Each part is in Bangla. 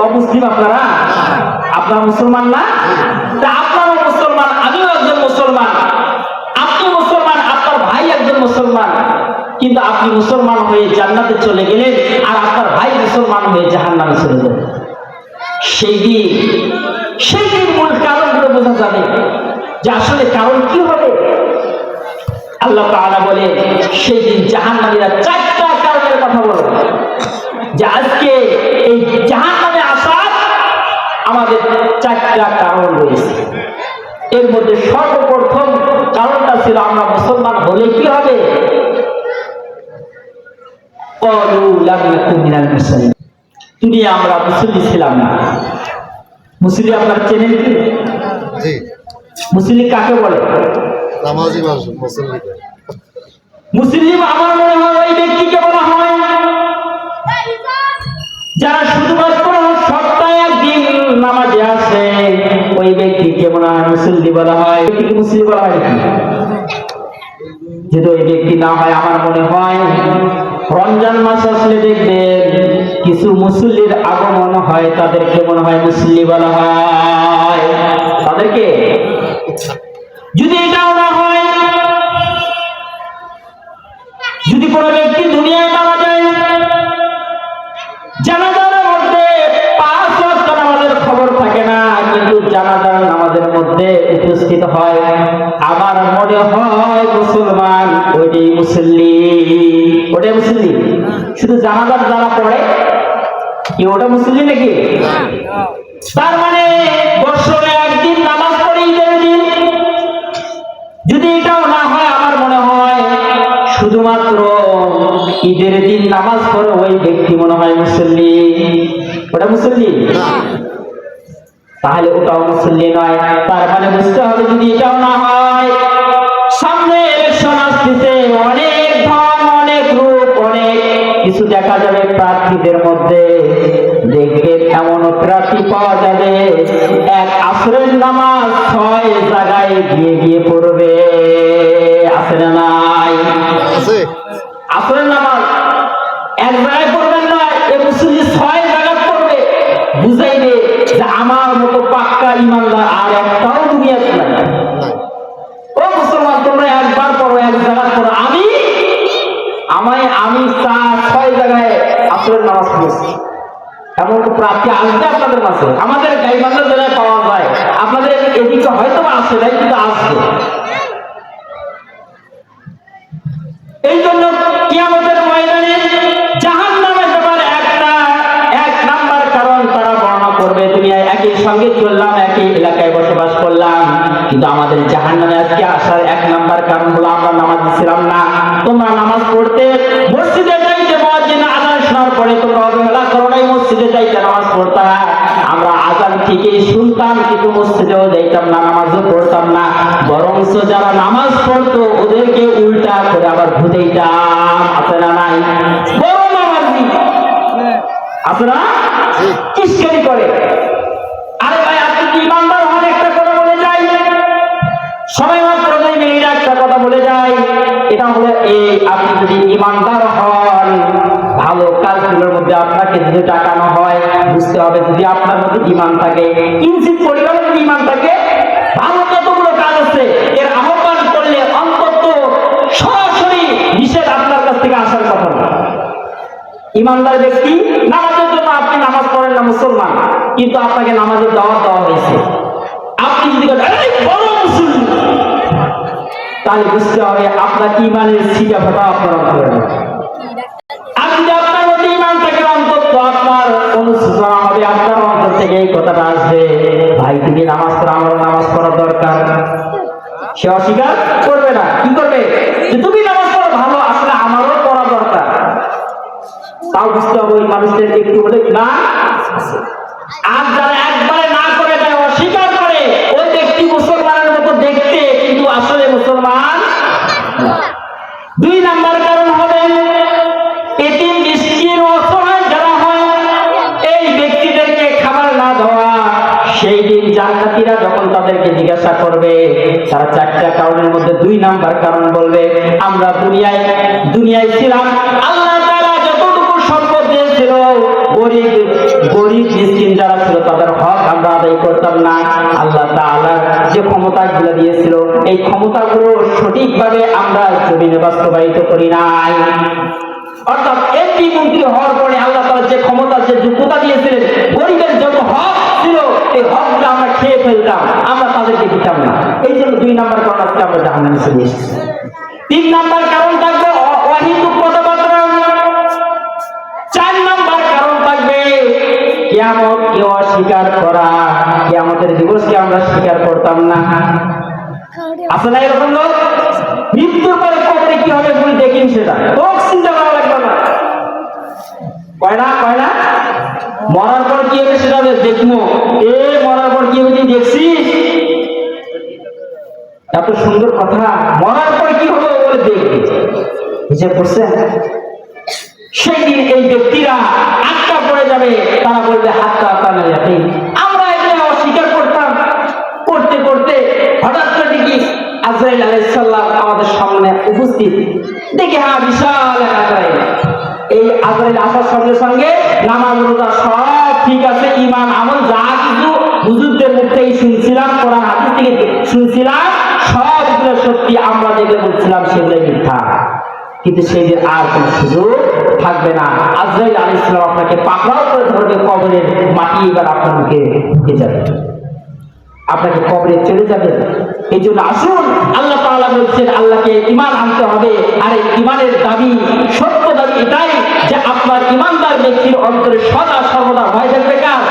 অমুসলিম আপনারা? আপনারা মুসলমান না? তা আপনারও মুসলমান, আমিও একজন মুসলমান, আপনি মুসলমান, আপনার ভাই একজন মুসলমান, কিন্তু আপনি মুসলমান হয়ে জান্নাতে চলে গেলেন আর আপনার ভাই মুসলমান হয়ে জাহান্নামে চলে গেলেন। সেই দিন মূল কারণগুলো বোঝা যাবে যে আসলে কারণ কি হবে। আল্লাহ তাআলা বলে সেই দিন জাহান্নামীরা চারটা কারণের কথা বলবে, যে আজকে এই জাহান্নামে আসার আমাদের চারটা কারণ রয়েছে। এর মধ্যে সর্বপ্রথম কারণটা ছিল আমরা মুসলমান হলে কি হবে? ক্বালু লাম নাকুন মিনাল মুসলিমিন, দুনিয়া আমরা মুসলিম ছিলাম না। মুসলিম আপনারা চেনেন কি? জি। মুসলিম কাকে বলে? নামাজি মুসলিম। মুসলিম আমার মনে হয় ওই ব্যক্তিকে বলা হয় যারা শুধুমাত্র সপ্তাহে একদিন নামাজে আসে, ওই ব্যক্তিকে মনে হয় মুসলিম বলা হয়। ব্যক্তিকে মুসলিম বলা হয় নাকি? যদি ওই ব্যক্তি না হয়, আমার মনে হয় রমজান মাস আসলে দেখবেন কিছু মুসল্লির আগমন হয়, তাদেরকে মনে হয় মুসল্লি বলা হয়। তাদেরকে যদি এটাও না হয়, যদি কোনো ব্যক্তি দুনিয়ায় মারা যায়, জানাজার মধ্যে 5 ওয়াক্ত নামাজের খবর থাকে না, কিন্তু জানাজার নামাজের মধ্যে উপস্থিত হয়, আমার মনে হয় মুসলমান, ওইটাই মুসল্লি, ওটাই মুসল্লি। শুধু জানাজার যারা পড়ে কি ওটা মুসল্লি নাকি? তার মানে বছরে একদিন নামাজ পড়ে ঈদের দিন। যদি এটাও না হয়, আমার মনে হয় শুধুমাত্র ঈদের দিন নামাজ পড়ে ওই ব্যক্তি মনে হয় মুসল্লি, ওটা মুসল্লি। তাহলে ওটাও মুসল্লি নয়। তার মানে বুঝতে হবে যদি এটাও না হয়, সামনে ইলেকশন আসতেছে, অনেক ধর্ম, অনেক রূপ, অনেক কিছু দেখা যাবে প্রার্থীদের মধ্যে। দেখবেন এমন প্রার্থী পাওয়া যাবে এক আসরের নামাজ 6 জায়গায় গিয়ে পড়বে। আছে না নাই? আসরের নামাজ এক জায়গায় পড়বেন না, এই মুসল্লি 6 জায়গায় পড়বে। বুঝাইবে যে আমার মতো পাক্কা ইমানদার আর একটাও দুনিয়াতে নাই। ও মুসলমান, তোমরা একবার পড়ো, এক জায়গায় পড়ো। আমি 6 জায়গায় আসরের নামাজ পড়েছি। এমন প্রার্থী আসবে আপনাদের মাঝে, আমাদের গাইবান্ধার জেলায় পাওয়া যায়। আপনাদের এদিকে হয়তো আসে নাই, কিন্তু আসবে। এই জন্য কিয়ামতের ময়দানে জাহান্নামের ব্যাপারে এক নাম্বার কারণ তারা বর্ণনা করবে। দুনিয়ায় একই সঙ্গে চললাম, একই এলাকায় বসবাস করলাম, কিন্তু আমাদের জাহান্নামে আজকে আসার 1 নাম্বার কারণ হলো আমরা নামাজি ছিলাম না। তোমরা নামাজ পড়তে মসজিদে যাইতে, মুয়াজ্জিন আযান শোনার পরে তোমরা অবহেলা করো নাই, মসজিদে যাইতে নামাজ পড়তা। আমরা আযান ঠিকই শুনতাম, কিন্তু মসজিদেও যাইতাম না, নামাজও পড়তাম না। বরঞ্চ যারা নামাজ পড়তো ওদেরকে উল্টা করে আবার ভুতাইতাম। আছে না নাই? বড় নামাজি আছে না? ইস্কারি করে। আরে ভাই, আপনি কি ইমানদার হন? একটা কথা বলে যাই, সবাই মাত্র 2 মিনিট একটা কথা বলে যাই। এটা হলো আপনি যদি ইমানদার হন, ভালো কাজগুলোর মধ্যে আপনাকে যদি টাকানো হয়, বুঝতে হবে যদি আপনার মধ্যে ঈমান থাকে, কিঞ্চিত পরিমাণে যদি ঈমান থাকে, ভালো কতগুলো কাজ আছে, এর আহ্বান করলে অন্তত সরাসরি নিষেধ আপনার কাছ থেকে আসার কথা না। ইমানদার ব্যক্তি, নামাজের জন্য আপনি নামাজ পড়েন না, মুসলমান, কিন্তু আপনাকে নামাজের দাওয়াত দেওয়া হয়েছে, আপনি যদি বড় মুসলিম, তাহলে বুঝতে হবে আপনার ইমানের ছিটা ফোটা আপনার অন্তরে নেই। আর যদি আপনার মধ্যে ইমান থাকে, অন্তত আপনার অনুশোচনা হবে, আপনার অন্তর থেকে এই কথাটা আসবে, ভাই তুমি নামাজ পড়ো, আমার নামাজ পড়ার দরকার। সে অস্বীকার করবে না। কি করবে? যে তুমি নামাজ পড়ো, ভালো, আসলে আমারও পড়া দরকার। তাও বুঝতে হবে ওই মানুষদের একটু হলে না। আর যারা একবারে না করে দেয়, অস্বীকার করে, ওই ব্যক্তি মুসলমানের মতো দেখতে, কিন্তু আসলে মুসলমান। 2 নাম্বার কারণ হবে এতিম মিসকিন অসহায় যারা হয়, এই ব্যক্তিদেরকে খাবার না দেওয়া। সেই দিন জান্নাতীরা যখন তাদেরকে জিজ্ঞাসা করবে, তারা 4টা কারণের মধ্যে 2 নাম্বার কারণ বলবে, আমরা দুনিয়ায় ছিলাম, আল্লাহ তাআলা যতটুকু সম্পদ দিয়েছিল গরিব মিসকিন যারা ছিল তাদের হক আমরা আদায় করতাম না। আল্লাহ তাআলা যে ক্ষমতাগুলো দিয়েছিল এই ক্ষমতাগুলো সঠিকভাবে আমরা জমিনে বাস্তবায়িত করি নাই। অর্থাৎ এমপি মন্ত্রী হওয়ার পরে আল্লাহ তাআলা যে ক্ষমতা যে যোগ্যতা দিয়েছিলেন, গরিবের যত হক ছিল এই হকটা আমরা খেয়ে ফেলতাম, আমরা তাদেরকে দিতাম না। এই জন্য 2 নাম্বার কারণ আজকে আমরা জাহান্নামে চলে এসেছি। 3 নাম্বার কারণ থাকবে অহিতুক কথাবার্তা। 4 নাম্বার কারণ থাকবে কিয়ামতকে অস্বীকার করা। কিয়ামতের দিবসকে আমরা স্বীকার করতাম না। আছে না এরকম লোক? মৃত্যুর পরে কবরে কি হবে বলে দেখিন, সেটা খুব চিন্তা করা লাগবে না। কয় না মরার পর কি হবে সেটা দেখবো। মরার পর কি হবে দেখছিস? এত সুন্দর কথা, মরার পর কি হবে বলে দেখবি, হিসেব করছেন? সেই দিন এই ব্যক্তিরা আটকা পড়ে যাবে, তারা বলবে হাত্তা তানা ইয়াকিন। আমরা এটা অস্বীকার করতাম, করতে করতে হঠাৎ করে দেখি আজরাইল আলাইহিস সালাম আমাদের সামনে উপস্থিত। দেখি হ্যাঁ বিশাল এক আজরাইল। এই আজরাইল আসার সঙ্গে সঙ্গে নামাজ রোজা সব ঠিক আছে, ঈমান আমল যা কিছু হুজুরদের মুখ থেকে শুনছিলাম, কোরআন হাদিস থেকে শুনছিলাম, সবগুলো সত্যি। আমরা যেগুলো বলছিলাম সেগুলো মিথ্যা। কিন্তু সেই দিন আর কোন সুযোগ থাকবে না। আজরাইল আলাইহিস সালাম আপনাকে পাকড়াও করে ধরবে, কবরের মাটি এবার আপনার মুখে ঢুকে যাবে, আপনাকে কবরে চলে যাবে। এই জন্য আসুন, আল্লাহ তাআলা বলছেন আল্লাহকে ঈমান আনতে হবে। আর এই ঈমানের দাবি, সত্য দাবি এটাই যে আপনার ঈমানদার ব্যক্তির অন্তরে সদা সর্বদা ভয় থাকবে কার?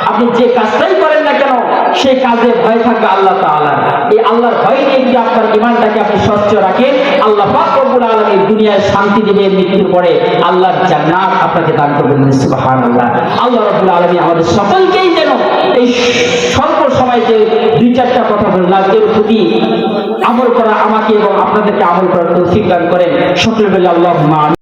আপনি যে কাজটাই করেন না কেন সেই কাজে ভয় থাকবে আল্লাহ তাআলার। এই আল্লাহর ভয় নিয়ে যদি আপনার ঈমানটাকে আপনি স্বচ্ছ রাখেন, আল্লাহ পাক রব্বুল আলামিন দুনিয়ায় শান্তি দিবেন, মৃত্যুর পরে আল্লাহর জান্নাত আপনাকে দান করবেন। সুবহানাল্লাহ। আল্লাহ রাব্বুল আলামিন আমাদের সকলকেই যেন এই স্বল্প সময় যে 2-4টা কথা বললাম এর প্রতি আমল করা, আমাকে এবং আপনাদেরকে আমল করার তৌফিক দান করেন। সকলে বলে আল্লাহুম্মা